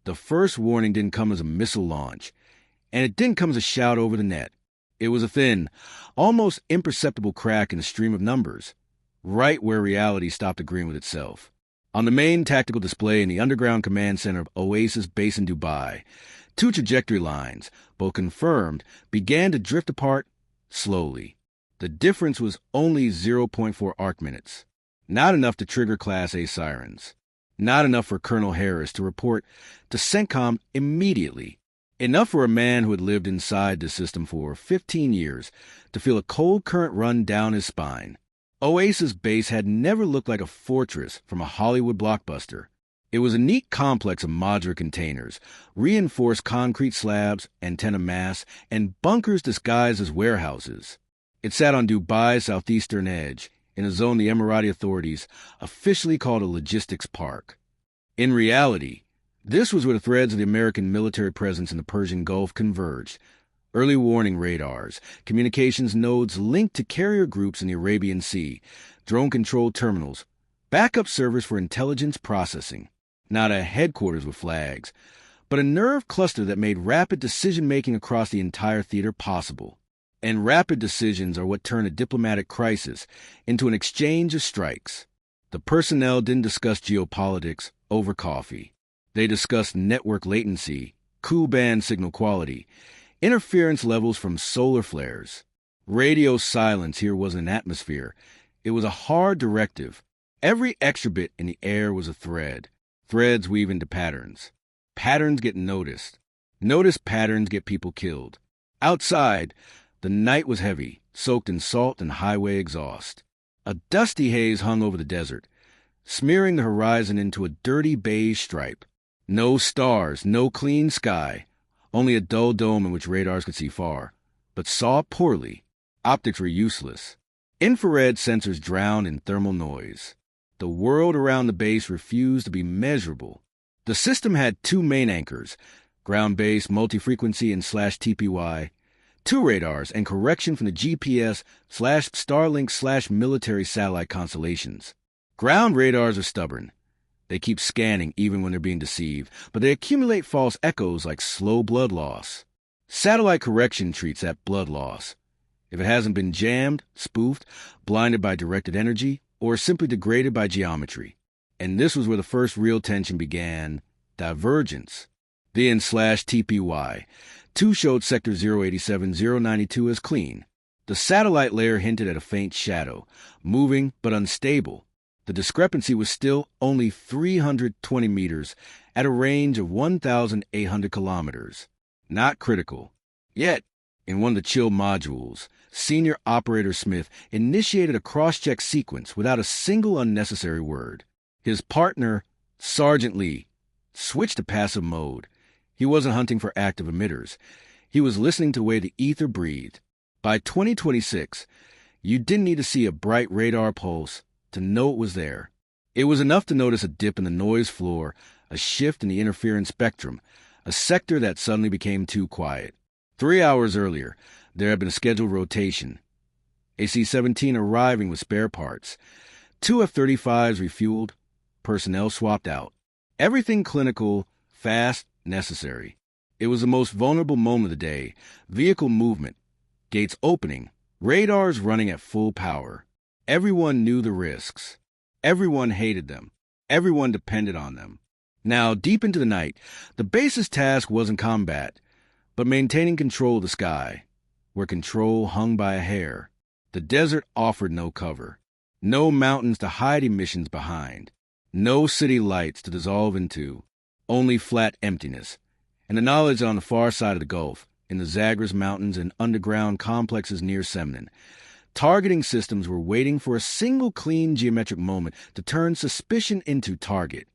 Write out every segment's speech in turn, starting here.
The first warning didn't come as a missile launch, and it didn't come as a shout over the net. It was a thin, almost imperceptible crack in the stream of numbers, right where reality stopped agreeing with itself. On the main tactical display in the underground command center of Oasis Base in Dubai, two trajectory lines, both confirmed, began to drift apart slowly. The difference was only 0.4 arc minutes. Not enough to trigger Class A sirens. Not enough for Colonel Harris to report to CENTCOM immediately. Enough for a man who had lived inside the system for 15 years to feel a cold current run down his spine. Oasis Base had never looked like a fortress from a Hollywood blockbuster. It was a neat complex of modular containers, reinforced concrete slabs, antenna masts, and bunkers disguised as warehouses. It sat on Dubai's southeastern edge, in a zone the Emirati authorities officially called a logistics park. In reality, this was where the threads of the American military presence in the Persian Gulf converged. Early warning radars, communications nodes linked to carrier groups in the Arabian Sea, drone-controlled terminals, backup servers for intelligence processing. Not a headquarters with flags, but a nerve cluster that made rapid decision-making across the entire theater possible. And rapid decisions are what turn a diplomatic crisis into an exchange of strikes. The personnel didn't discuss geopolitics over coffee. They discussed network latency, Ku-band signal quality, interference levels from solar flares. Radio silence here wasn't an atmosphere. It was a hard directive. Every extra bit in the air was a thread. Threads weave into patterns. Patterns get noticed. Noticed patterns get people killed. Outside, the night was heavy, soaked in salt and highway exhaust. A dusty haze hung over the desert, smearing the horizon into a dirty beige stripe. No stars, no clean sky, only a dull dome in which radars could see far, but saw poorly. Optics were useless. Infrared sensors drowned in thermal noise. The world around the base refused to be measurable. The system had two main anchors, ground-based multi-frequency and /TPY, two radars, and correction from the GPS/Starlink/military satellite constellations. Ground radars are stubborn. They keep scanning even when they're being deceived, but they accumulate false echoes like slow blood loss. Satellite correction treats that blood loss. If it hasn't been jammed, spoofed, blinded by directed energy, or simply degraded by geometry. And this was where the first real tension began: divergence. The /TPY. Two showed sector 087-092 as clean. The satellite layer hinted at a faint shadow, moving but unstable. The discrepancy was still only 320 meters at a range of 1,800 kilometers. Not critical. Yet, in one of the chill modules, Senior Operator Smith initiated a cross-check sequence without a single unnecessary word. His partner, Sergeant Lee, switched to passive mode. He wasn't hunting for active emitters. He was listening to the way the ether breathed. By 2026, you didn't need to see a bright radar pulse to know it was there. It was enough to notice a dip in the noise floor, a shift in the interference spectrum, a sector that suddenly became too quiet. 3 hours earlier, there had been a scheduled rotation. AC-17 arriving with spare parts. 2 F-35s refueled, personnel swapped out. Everything clinical, fast, necessary. It was the most vulnerable moment of the day. Vehicle movement, gates opening, radars running at full power. Everyone knew the risks. Everyone hated them. Everyone depended on them. Now, deep into the night, the base's task wasn't combat, but maintaining control of the sky, where control hung by a hair. The desert offered no cover. No mountains to hide emissions behind. No city lights to dissolve into. Only flat emptiness, and the knowledge on the far side of the Gulf, in the Zagros Mountains and underground complexes near Semnan, targeting systems were waiting for a single clean geometric moment to turn suspicion into target.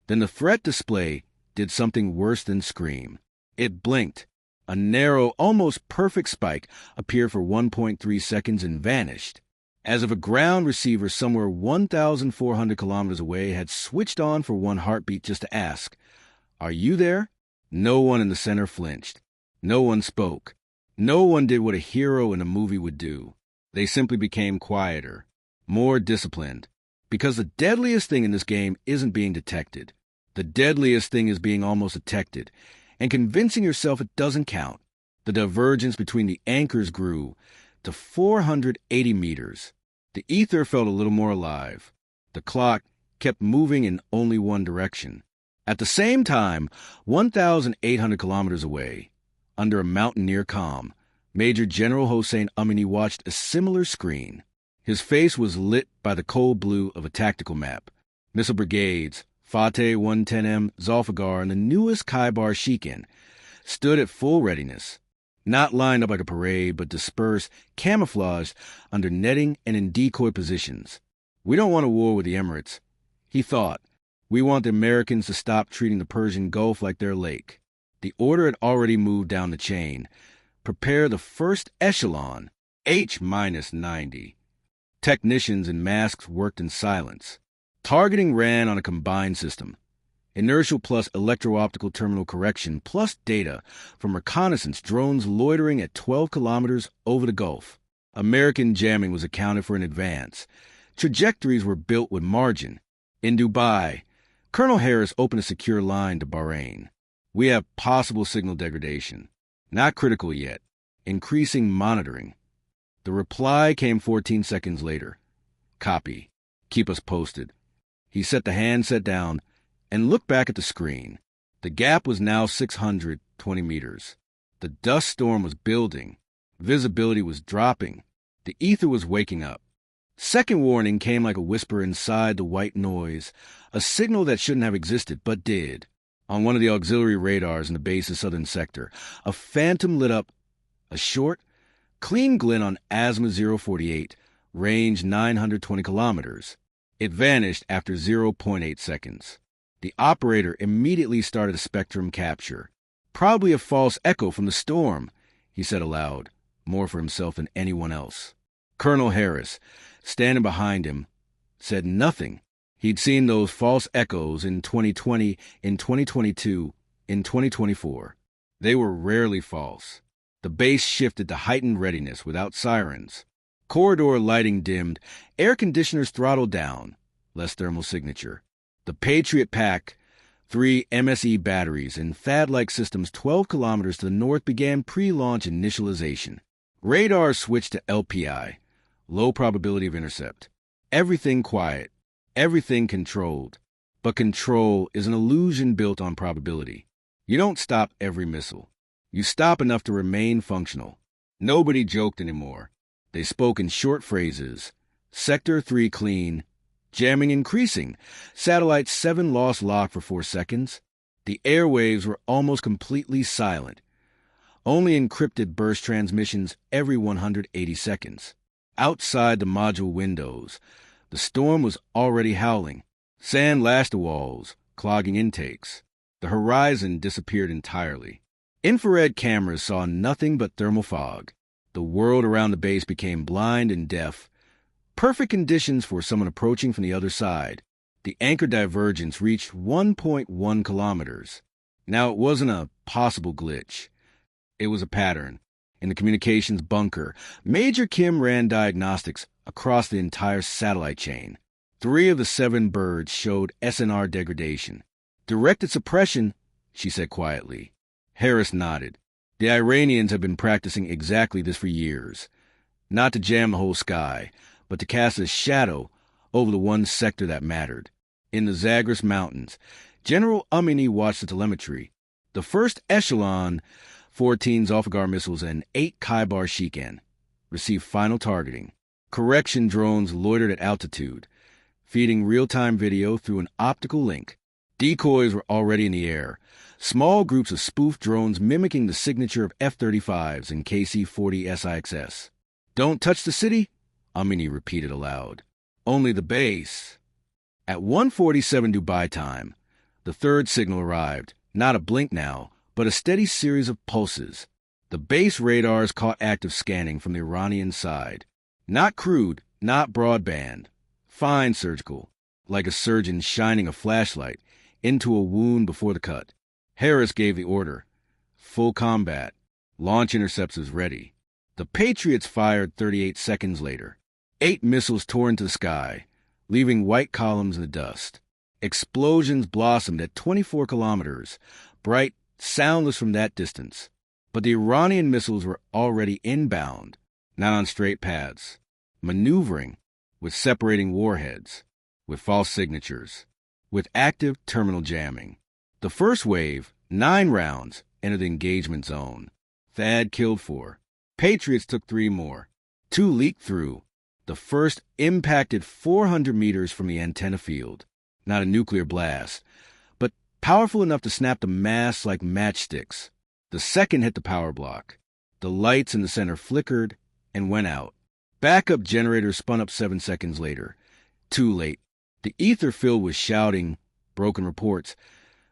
Then the threat display did something worse than scream. It blinked. A narrow, almost perfect spike appeared for 1.3 seconds and vanished, as if a ground receiver somewhere 1,400 kilometers away had switched on for one heartbeat just to ask, "Are you there?" No one in the center flinched. No one spoke. No one did what a hero in a movie would do. They simply became quieter, more disciplined, because the deadliest thing in this game isn't being detected. The deadliest thing is being almost detected and convincing yourself it doesn't count. The divergence between the anchors grew to 480 meters. The ether felt a little more alive. The clock kept moving in only one direction. At the same time, 1,800 kilometers away, under a mountain near calm, Major General Hossein Amini watched a similar screen. His face was lit by the cold blue of a tactical map. Missile brigades, Fateh 110M, Zulfiqar, and the newest Khyber Shikin stood at full readiness, not lined up like a parade, but dispersed, camouflaged under netting and in decoy positions. We don't want a war with the Emirates, he thought. We want the Americans to stop treating the Persian Gulf like their lake. The order had already moved down the chain. Prepare the first echelon, H-90. Technicians in masks worked in silence. Targeting ran on a combined system. Inertial plus electro-optical terminal correction plus data from reconnaissance drones loitering at 12 kilometers over the Gulf. American jamming was accounted for in advance. Trajectories were built with margin. In Dubai, Colonel Harris opened a secure line to Bahrain. We have possible signal degradation. Not critical yet. Increasing monitoring. The reply came 14 seconds later. Copy. Keep us posted. He set the handset down and looked back at the screen. The gap was now 620 meters. The dust storm was building. Visibility was dropping. The ether was waking up. Second warning came like a whisper inside the white noise, a signal that shouldn't have existed, but did. On one of the auxiliary radars in the base's southern sector, a phantom lit up. A short, clean glint on Asma 048, range 920 kilometers. It vanished after 0.8 seconds. The operator immediately started a spectrum capture. Probably a false echo from the storm, he said aloud, more for himself than anyone else. Colonel Harris, standing behind him, said nothing. He'd seen those false echoes in 2020, in 2022, in 2024. They were rarely false. The base shifted to heightened readiness without sirens. Corridor lighting dimmed, air conditioners throttled down, less thermal signature. The Patriot Pack, 3 MSE batteries and THAAD-like systems 12 kilometers to the north began pre-launch initialization. Radar switched to LPI, low probability of intercept. Everything quiet, everything controlled. But control is an illusion built on probability. You don't stop every missile. You stop enough to remain functional. Nobody joked anymore. They spoke in short phrases. Sector 3 clean. Jamming increasing. Satellite 7 lost lock for 4 seconds. The airwaves were almost completely silent. Only encrypted burst transmissions every 180 seconds. Outside the module windows, the storm was already howling. Sand lashed the walls, clogging intakes. The horizon disappeared entirely. Infrared cameras saw nothing but thermal fog. The world around the base became blind and deaf. Perfect conditions for someone approaching from the other side. The anchor divergence reached 1.1 kilometers. Now, it wasn't a possible glitch. It was a pattern. In the communications bunker, Major Kim ran diagnostics across the entire satellite chain. 3 of the 7 birds showed SNR degradation. Directed suppression, she said quietly. Harris nodded. The Iranians have been practicing exactly this for years. Not to jam the whole sky, but to cast a shadow over the one sector that mattered. In the Zagros Mountains, General Amini watched the telemetry. The first echelon, 14 Zulfiqar missiles and 8 Khyber Shikin, received final targeting. Correction drones loitered at altitude, feeding real-time video through an optical link. Decoys were already in the air, small groups of spoof drones mimicking the signature of F-35s and KC-40 SIXS. Don't touch the city, Amini repeated aloud. Only the base. At 1:47 Dubai time, the third signal arrived, not a blink now, but a steady series of pulses. The base radars caught active scanning from the Iranian side. Not crude, not broadband. Fine surgical, like a surgeon shining a flashlight into a wound before the cut. Harris gave the order. Full combat. Launch interceptors ready. The Patriots fired 38 seconds later. 8 missiles tore into the sky, leaving white columns in the dust. Explosions blossomed at 24 kilometers, bright, soundless from that distance. But the Iranian missiles were already inbound, not on straight paths, maneuvering with separating warheads, with false signatures, with active terminal jamming. The first wave, 9 rounds, entered the engagement zone. THAAD killed 4. Patriots took 3 more. 2 leaked through. The first impacted 400 meters from the antenna field. Not a nuclear blast, but powerful enough to snap the masts like matchsticks. The second hit the power block. The lights in the center flickered and went out. Backup generators spun up 7 seconds later. Too late. The ether filled with shouting, broken reports,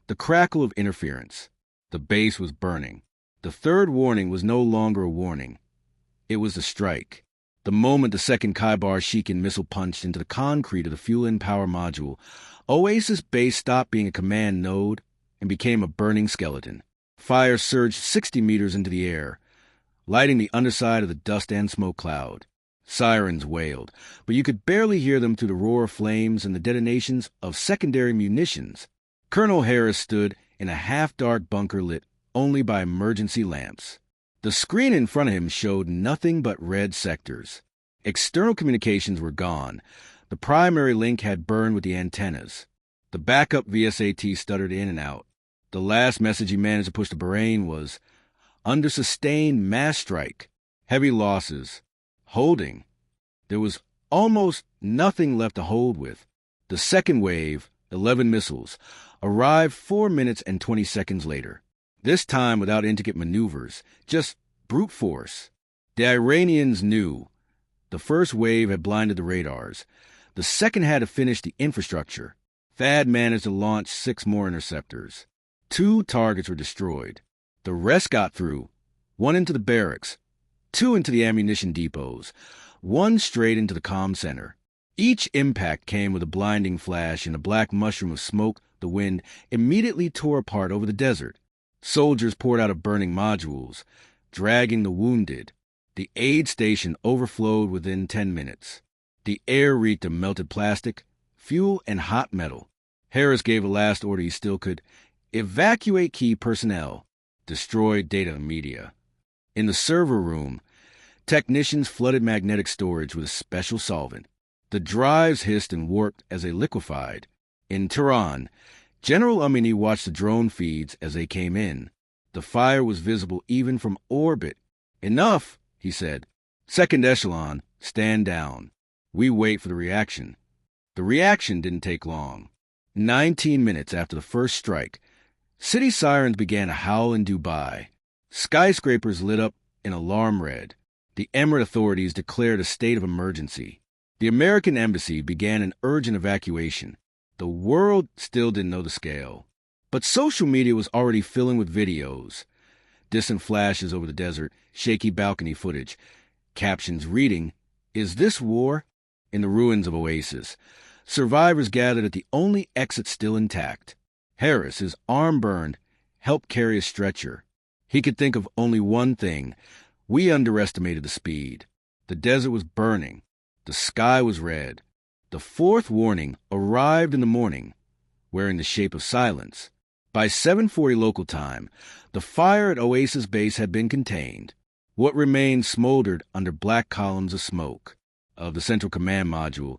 the crackle of interference. The base was burning. The third warning was no longer a warning. It was a strike. The moment the second Kevlar Shikin missile punched into the concrete of the fuel-in power module, Oasis Base stopped being a command node and became a burning skeleton. Fire surged 60 meters into the air, lighting the underside of the dust and smoke cloud. Sirens wailed, but you could barely hear them through the roar of flames and the detonations of secondary munitions. Colonel Harris stood in a half-dark bunker lit only by emergency lamps. The screen in front of him showed nothing but red sectors. External communications were gone. The primary link had burned with the antennas. The backup VSAT stuttered in and out. The last message he managed to push to Bahrain was, under sustained mass strike, heavy losses, holding. There was almost nothing left to hold with. The second wave, 11 missiles, arrived 4 minutes and 20 seconds later. This time without intricate maneuvers, just brute force. The Iranians knew. The first wave had blinded the radars. The second had to finish the infrastructure. THAAD managed to launch 6 more interceptors. 2 targets were destroyed. The rest got through. 1 into the barracks, 2 into the ammunition depots, 1 straight into the comm center. Each impact came with a blinding flash and a black mushroom of smoke the wind immediately tore apart over the desert. Soldiers poured out of burning modules, dragging the wounded. The aid station overflowed within 10 minutes. The air reeked of melted plastic, fuel, and hot metal. Harris gave a last order he still could: evacuate key personnel, destroy data and media. In the server room, technicians flooded magnetic storage with a special solvent. The drives hissed and warped as they liquefied. In Tehran, General Amini watched the drone feeds as they came in. The fire was visible even from orbit. Enough, he said. Second echelon, stand down. We wait for the reaction. The reaction didn't take long. 19 minutes after the first strike, city sirens began to howl in Dubai. Skyscrapers lit up in alarm red. The Emirate authorities declared a state of emergency. The American embassy began an urgent evacuation. The world still didn't know the scale. But social media was already filling with videos. Distant flashes over the desert, shaky balcony footage. Captions reading, "Is this war?" In the ruins of Oasis. Survivors gathered at the only exit still intact. Harris, his arm burned, helped carry a stretcher. He could think of only one thing. We underestimated the speed. The desert was burning. The sky was red. The fourth warning arrived in the morning, wearing the shape of silence. By 7:40 local time, the fire at Oasis Base had been contained. What remained smoldered under black columns of smoke. Of the central command module,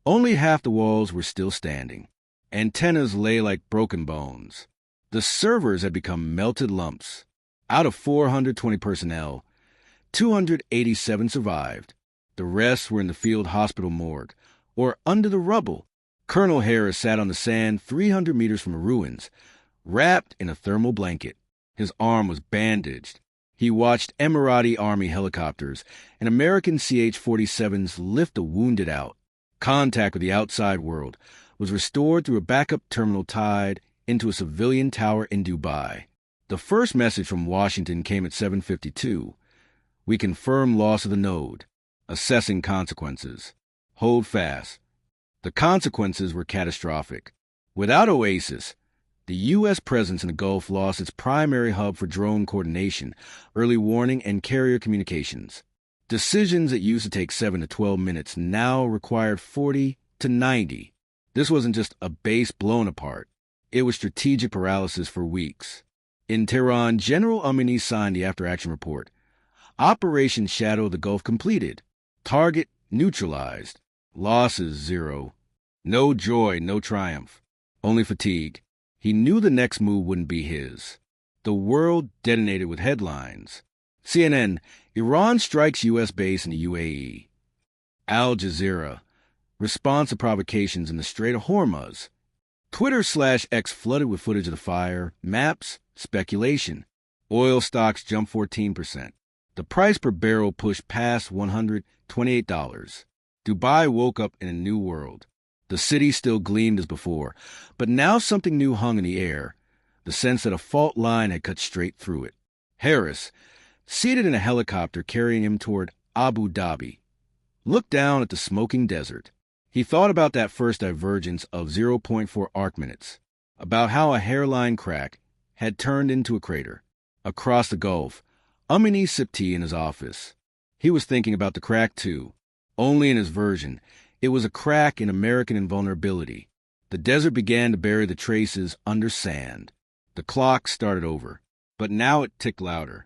only half the walls were still standing. Antennas lay like broken bones. The servers had become melted lumps. Out of 420 personnel, 287 survived. The rest were in the field hospital morgue, or under the rubble. Colonel Harris sat on the sand 300 meters from the ruins, wrapped in a thermal blanket. His arm was bandaged. He watched Emirati Army helicopters and American CH-47s lift the wounded out. Contact with the outside world was restored through a backup terminal tied into a civilian tower in Dubai. The first message from Washington came at 7:52. We confirm loss of the node. Assessing consequences. Hold fast. The consequences were catastrophic. Without Oasis, the U.S. presence in the Gulf lost its primary hub for drone coordination, early warning, and carrier communications. Decisions that used to take 7 to 12 minutes now required 40 to 90. This wasn't just a base blown apart. It was strategic paralysis for weeks. In Tehran, General Amini signed the after-action report. Operation Shadow of the Gulf completed. Target neutralized. Losses 0. No joy, no triumph. Only fatigue. He knew the next move wouldn't be his. The world detonated with headlines. CNN, Iran strikes U.S. base in the UAE. Al Jazeera, response to provocations in the Strait of Hormuz. Twitter/X flooded with footage of the fire, maps, speculation. Oil stocks jumped 14%. The price per barrel pushed past $128. Dubai woke up in a new world. The city still gleamed as before, but now something new hung in the air, the sense that a fault line had cut straight through it. Harris, seated in a helicopter carrying him toward Abu Dhabi, looked down at the smoking desert. He thought about that first divergence of 0.4 arc minutes, about how a hairline crack had turned into a crater. Across the Gulf, Amini sipped tea in his office. He was thinking about the crack, too. Only in his version, it was a crack in American invulnerability. The desert began to bury the traces under sand. The clock started over, but now it ticked louder.